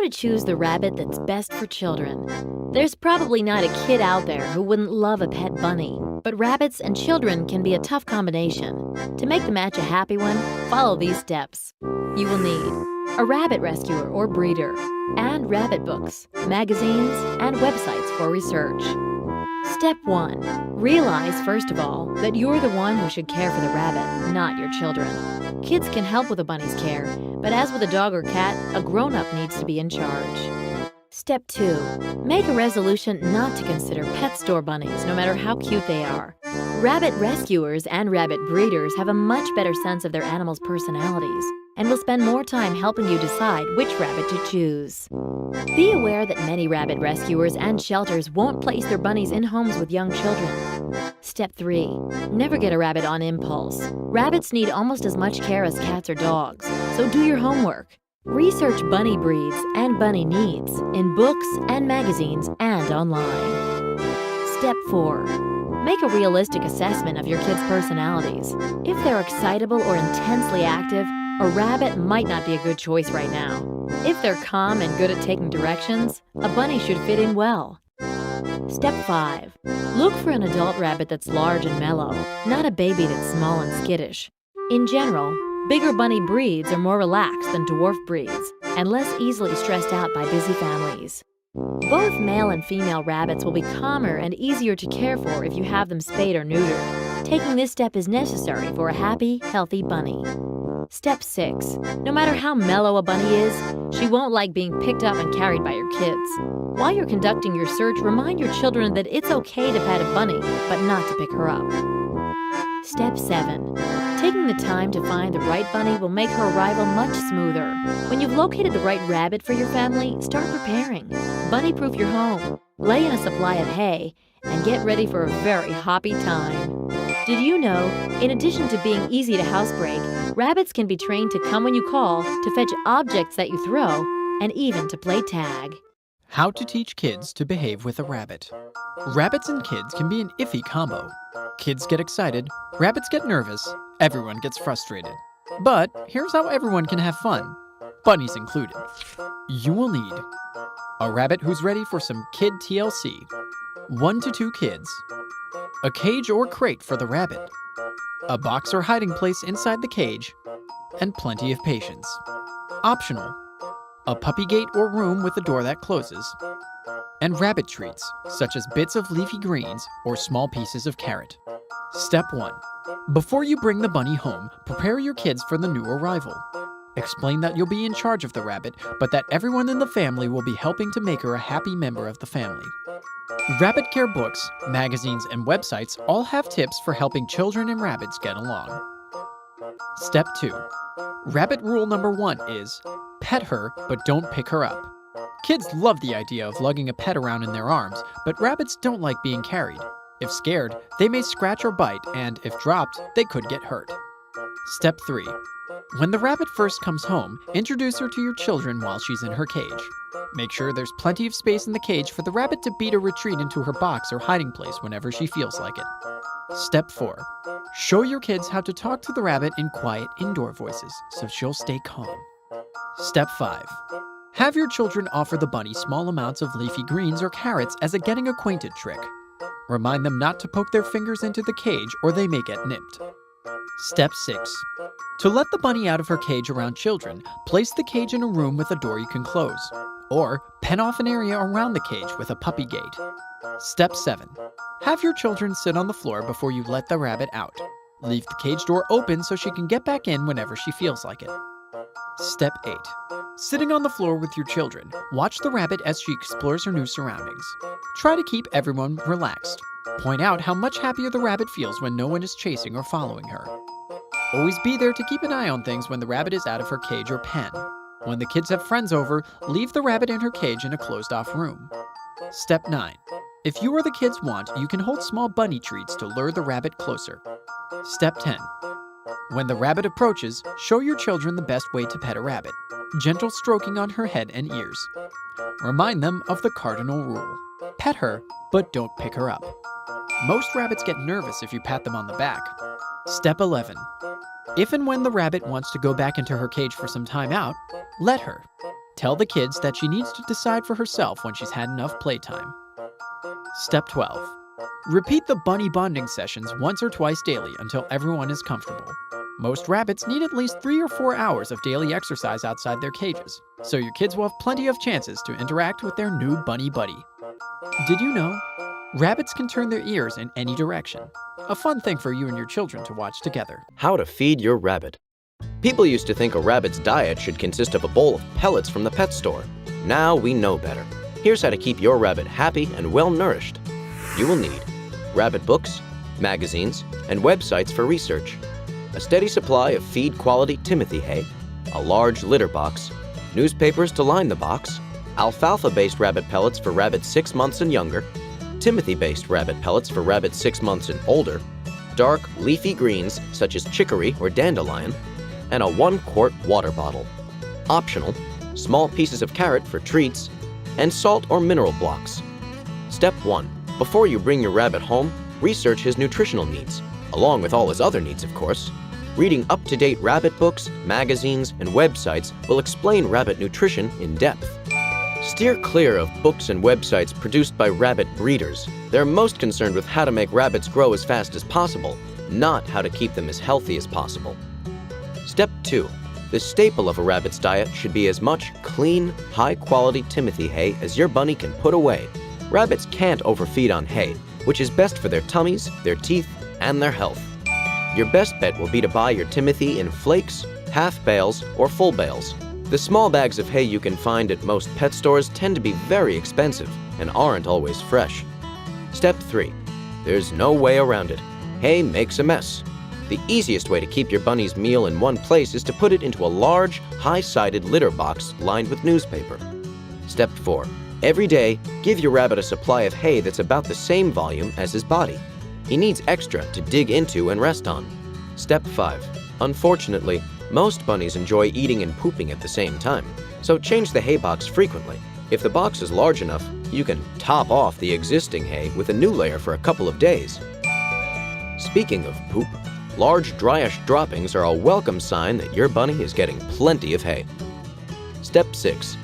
to choose the rabbit that's best for children. There's probably not a kid out there who wouldn't love a pet bunny, but rabbits and children can be a tough combination. To make the match a happy one, follow these steps. You will need a rabbit rescuer or breeder, and rabbit books, magazines, and websites for research. Step 1. Realize, first of all, that you're the one who should care for the rabbit, not your children. Kids can help with a bunny's care, but as with a dog or cat, a grown-up needs to be in charge. Step 2. Make a resolution not to consider pet store bunnies, no matter how cute they are. Rabbit rescuers and rabbit breeders have a much better sense of their animals' personalities and will spend more time helping you decide which rabbit to choose. Be aware that many rabbit rescuers and shelters won't place their bunnies in homes with young children. Step 3. Never get a rabbit on impulse. Rabbits need almost as much care as cats or dogs, so do your homework. Research bunny breeds and bunny needs in books and magazines and online. Step 4. Make a realistic assessment of your kids' personalities. If they're excitable or intensely active, a rabbit might not be a good choice right now. If they're calm and good at taking directions, a bunny should fit in well. Step 5. Look for an adult rabbit that's large and mellow, not a baby that's small and skittish. In general, bigger bunny breeds are more relaxed than dwarf breeds and less easily stressed out by busy families. Both male and female rabbits will be calmer and easier to care for if you have them spayed or neutered. Taking this step is necessary for a happy, healthy bunny. Step 6. No matter how mellow a bunny is, she won't like being picked up and carried by your kids. While you're conducting your search, remind your children that it's okay to pet a bunny, but not to pick her up. Step 7. Taking the time to find the right bunny will make her arrival much smoother. When you've located the right rabbit for your family, start preparing. Bunny-proof your home, lay in a supply of hay, and get ready for a very hoppy time. Did you know, in addition to being easy to housebreak, rabbits can be trained to come when you call, to fetch objects that you throw, and even to play tag. How to teach kids to behave with a rabbit. Rabbits and kids can be an iffy combo. Kids get excited, rabbits get nervous, everyone gets frustrated. But here's how everyone can have fun, bunnies included. You will need a rabbit who's ready for some kid TLC, 1 to 2 kids, a cage or crate for the rabbit, a box or hiding place inside the cage, and plenty of patience. Optional, a puppy gate or room with a door that closes, and rabbit treats, such as bits of leafy greens or small pieces of carrot. Step 1. Before you bring the bunny home, prepare your kids for the new arrival. Explain that you'll be in charge of the rabbit, but that everyone in the family will be helping to make her a happy member of the family. Rabbit care books, magazines, and websites all have tips for helping children and rabbits get along. Step 2. Rabbit rule number 1 is, pet her, but don't pick her up. Kids love the idea of lugging a pet around in their arms, but rabbits don't like being carried. If scared, they may scratch or bite, and if dropped, they could get hurt. Step 3. When the rabbit first comes home, introduce her to your children while she's in her cage. Make sure there's plenty of space in the cage for the rabbit to beat or retreat into her box or hiding place whenever she feels like it. Step 4. Show your kids how to talk to the rabbit in quiet indoor voices so she'll stay calm. Step 5. Have your children offer the bunny small amounts of leafy greens or carrots as a getting acquainted trick. Remind them not to poke their fingers into the cage or they may get nipped. Step 6. To let the bunny out of her cage around children, place the cage in a room with a door you can close, or pen off an area around the cage with a puppy gate. Step 7. Have your children sit on the floor before you let the rabbit out. Leave the cage door open so she can get back in whenever she feels like it. Step 8. Sitting on the floor with your children, watch the rabbit as she explores her new surroundings. Try to keep everyone relaxed. Point out how much happier the rabbit feels when no one is chasing or following her. Always be there to keep an eye on things when the rabbit is out of her cage or pen. When the kids have friends over, leave the rabbit in her cage in a closed-off room. Step 9. If you or the kids want, you can hold small bunny treats to lure the rabbit closer. Step 10. When the rabbit approaches, show your children the best way to pet a rabbit. Gentle stroking on her head and ears. Remind them of the cardinal rule. Pet her, but don't pick her up. Most rabbits get nervous if you pat them on the back. Step 11. If and when the rabbit wants to go back into her cage for some time out, let her. Tell the kids that she needs to decide for herself when she's had enough playtime. Step 12. Repeat the bunny bonding sessions once or twice daily until everyone is comfortable. Most rabbits need at least 3 or 4 hours of daily exercise outside their cages, so your kids will have plenty of chances to interact with their new bunny buddy. Did you know? Rabbits can turn their ears in any direction. A fun thing for you and your children to watch together. How to feed your rabbit. People used to think a rabbit's diet should consist of a bowl of pellets from the pet store. Now we know better. Here's how to keep your rabbit happy and well-nourished. You will need rabbit books, magazines, and websites for research, a steady supply of feed-quality Timothy hay, a large litter box, newspapers to line the box, alfalfa-based rabbit pellets for rabbits 6 months and younger, Timothy-based rabbit pellets for rabbits 6 months and older, dark leafy greens such as chicory or dandelion, and a 1-quart water bottle. Optional, small pieces of carrot for treats, and salt or mineral blocks. Step 1. Before you bring your rabbit home, research his nutritional needs, along with all his other needs, of course. Reading up-to-date rabbit books, magazines, and websites will explain rabbit nutrition in depth. Steer clear of books and websites produced by rabbit breeders. They're most concerned with how to make rabbits grow as fast as possible, not how to keep them as healthy as possible. Step 2. The staple of a rabbit's diet should be as much clean, high-quality Timothy hay as your bunny can put away. Rabbits can't overfeed on hay, which is best for their tummies, their teeth, and their health. Your best bet will be to buy your Timothy in flakes, half bales, or full bales. The small bags of hay you can find at most pet stores tend to be very expensive and aren't always fresh. Step 3. There's no way around it. Hay makes a mess. The easiest way to keep your bunny's meal in one place is to put it into a large, high-sided litter box lined with newspaper. Step 4. Every day, give your rabbit a supply of hay that's about the same volume as his body. He needs extra to dig into and rest on. Step 5. Unfortunately, most bunnies enjoy eating and pooping at the same time, so change the hay box frequently. If the box is large enough, you can top off the existing hay with a new layer for a couple of days. Speaking of poop, large dryish droppings are a welcome sign that your bunny is getting plenty of hay. Step 6.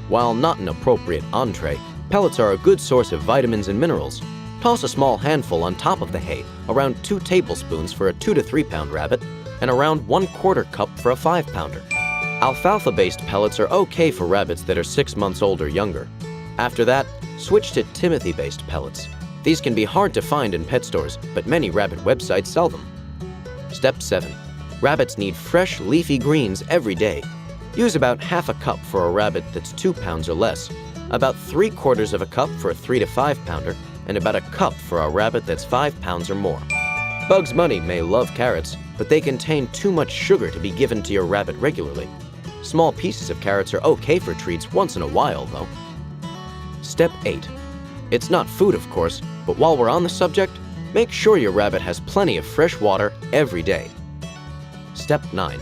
While not an appropriate entree, pellets are a good source of vitamins and minerals. Toss a small handful on top of the hay, around 2 tablespoons for a 2 to 3 pound rabbit, and around 1/4 cup for a 5-pounder. Alfalfa-based pellets are okay for rabbits that are 6 months old or younger. After that, switch to Timothy-based pellets. These can be hard to find in pet stores, but many rabbit websites sell them. Step 7. Rabbits need fresh leafy greens every day. Use about half a cup for a rabbit that's 2 pounds or less, about 3/4 of a cup for a 3 to 5 pounder, and about a cup for a rabbit that's 5 pounds or more. Bugs Bunny may love carrots, but they contain too much sugar to be given to your rabbit regularly. Small pieces of carrots are okay for treats once in a while, though. Step 8. It's not food, of course, but while we're on the subject, make sure your rabbit has plenty of fresh water every day. Step 9.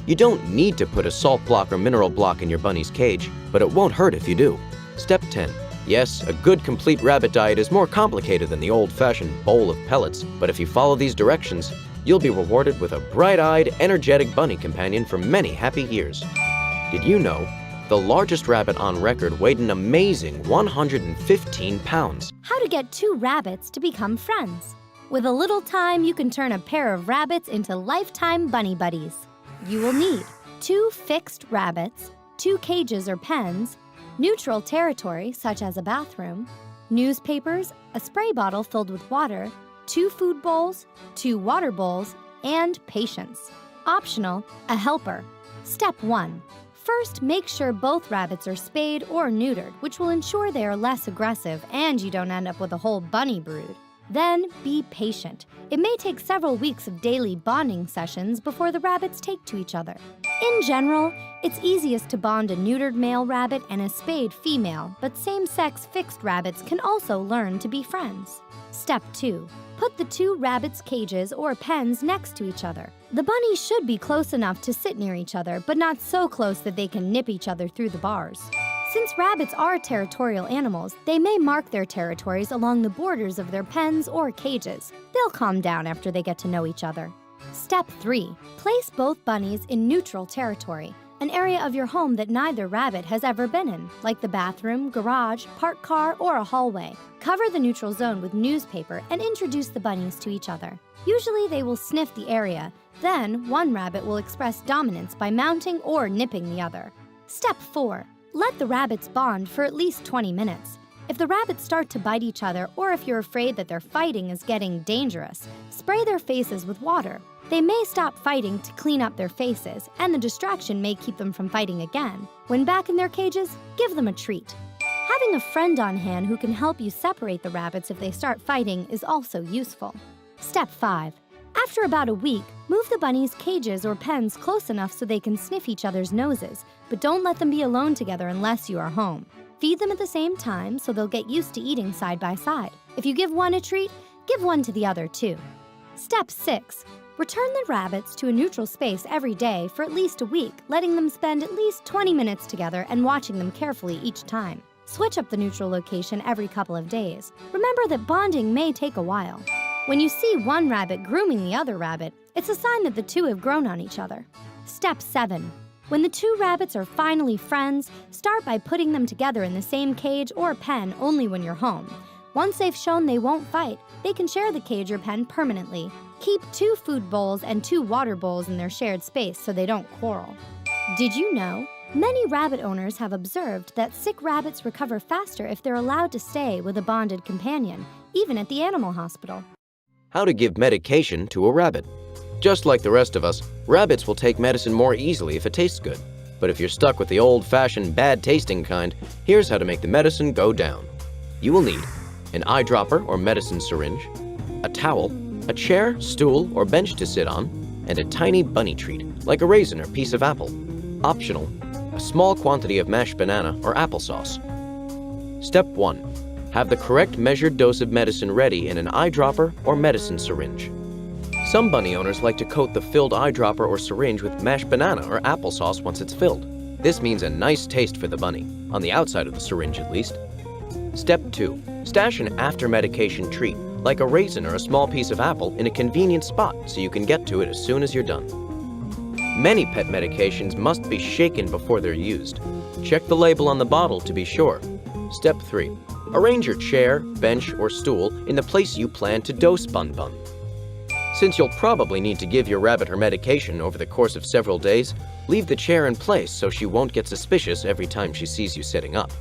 You don't need to put a salt block or mineral block in your bunny's cage, but it won't hurt if you do. Step 10. Yes, a good complete rabbit diet is more complicated than the old-fashioned bowl of pellets, but if you follow these directions, you'll be rewarded with a bright-eyed, energetic bunny companion for many happy years. Did you know? The largest rabbit on record weighed an amazing 115 pounds. How to get 2 rabbits to become friends. With a little time, you can turn a pair of rabbits into lifetime bunny buddies. You will need 2 fixed rabbits, 2 cages or pens, neutral territory such as a bathroom, newspapers, a spray bottle filled with water, 2 food bowls, 2 water bowls, and patience. Optional, a helper. Step 1. First, make sure both rabbits are spayed or neutered, which will ensure they are less aggressive and you don't end up with a whole bunny brood. Then, be patient. It may take several weeks of daily bonding sessions before the rabbits take to each other. In general, it's easiest to bond a neutered male rabbit and a spayed female, but same-sex fixed rabbits can also learn to be friends. Step 2. Put the 2 rabbits' cages or pens next to each other. The bunnies should be close enough to sit near each other, but not so close that they can nip each other through the bars. Since rabbits are territorial animals, they may mark their territories along the borders of their pens or cages. They'll calm down after they get to know each other. Step 3. Place both bunnies in neutral territory. An area of your home that neither rabbit has ever been in, like the bathroom, garage, parked car, or a hallway. Cover the neutral zone with newspaper and introduce the bunnies to each other. Usually they will sniff the area. Then, one rabbit will express dominance by mounting or nipping the other. Step 4. Let the rabbits bond for at least 20 minutes. If the rabbits start to bite each other, or if you're afraid that their fighting is getting dangerous, spray their faces with water. They may stop fighting to clean up their faces, and the distraction may keep them from fighting again. When back in their cages, give them a treat. Having a friend on hand who can help you separate the rabbits if they start fighting is also useful. Step 5. After about a week, move the bunnies' cages or pens close enough so they can sniff each other's noses, but don't let them be alone together unless you are home. Feed them at the same time so they'll get used to eating side by side. If you give one a treat, give one to the other too. Step 6. Return the rabbits to a neutral space every day for at least a week, letting them spend at least 20 minutes together and watching them carefully each time. Switch up the neutral location every couple of days. Remember that bonding may take a while. When you see one rabbit grooming the other rabbit, it's a sign that the two have grown on each other. Step 7. When the two rabbits are finally friends, start by putting them together in the same cage or pen only when you're home. Once they've shown they won't fight, they can share the cage or pen permanently. Keep 2 food bowls and 2 water bowls in their shared space so they don't quarrel. Did you know? Many rabbit owners have observed that sick rabbits recover faster if they're allowed to stay with a bonded companion, even at the animal hospital. How to give medication to a rabbit. Just like the rest of us, rabbits will take medicine more easily if it tastes good. But if you're stuck with the old-fashioned bad-tasting kind, here's how to make the medicine go down. You will need an eyedropper or medicine syringe, a towel, a chair, stool, or bench to sit on, and a tiny bunny treat, like a raisin or piece of apple. Optional, a small quantity of mashed banana or applesauce. Step 1. Have the correct measured dose of medicine ready in an eyedropper or medicine syringe. Some bunny owners like to coat the filled eyedropper or syringe with mashed banana or applesauce once it's filled. This means a nice taste for the bunny, on the outside of the syringe at least. Step 2. Stash an after-medication treat, like a raisin or a small piece of apple, in a convenient spot so you can get to it as soon as you're done. Many pet medications must be shaken before they're used. Check the label on the bottle to be sure. Step 3. Arrange your chair, bench, or stool in the place you plan to dose Bun Bun. Since you'll probably need to give your rabbit her medication over the course of several days, leave the chair in place so she won't get suspicious every time she sees you sitting up.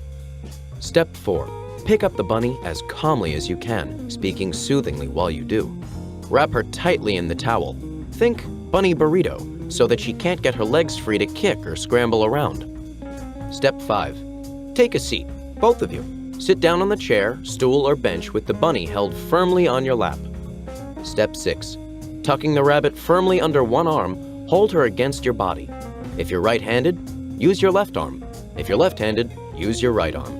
Step 4. Pick up the bunny as calmly as you can, speaking soothingly while you do. Wrap her tightly in the towel. Think bunny burrito, so that she can't get her legs free to kick or scramble around. Step 5. Take a seat, both of you. Sit down on the chair, stool, or bench with the bunny held firmly on your lap. Step 6. Tucking the rabbit firmly under one arm, hold her against your body. If you're right-handed, use your left arm. If you're left-handed, use your right arm.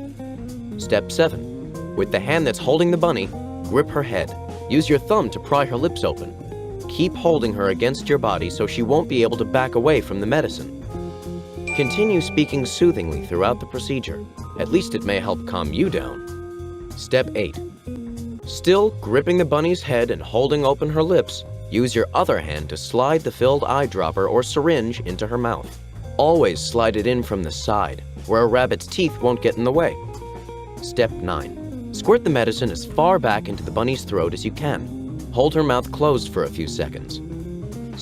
Step 7. With the hand that's holding the bunny, grip her head. Use your thumb to pry her lips open. Keep holding her against your body so she won't be able to back away from the medicine. Continue speaking soothingly throughout the procedure. At least it may help calm you down. Step 8. Still gripping the bunny's head and holding open her lips, use your other hand to slide the filled eyedropper or syringe into her mouth. Always slide it in from the side, where a rabbit's teeth won't get in the way. Step 9. Squirt the medicine as far back into the bunny's throat as you can. Hold her mouth closed for a few seconds.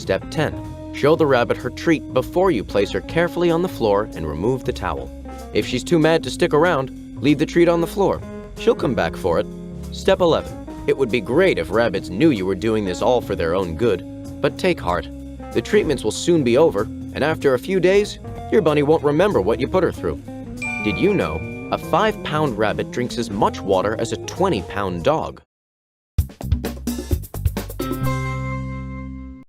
Step 10. Show the rabbit her treat before you place her carefully on the floor and remove the towel. If she's too mad to stick around, leave the treat on the floor. She'll come back for it. Step 11. It would be great if rabbits knew you were doing this all for their own good, but take heart. The treatments will soon be over, and after a few days, your bunny won't remember what you put her through. Did you know a 5-pound rabbit drinks as much water as a 20-pound dog?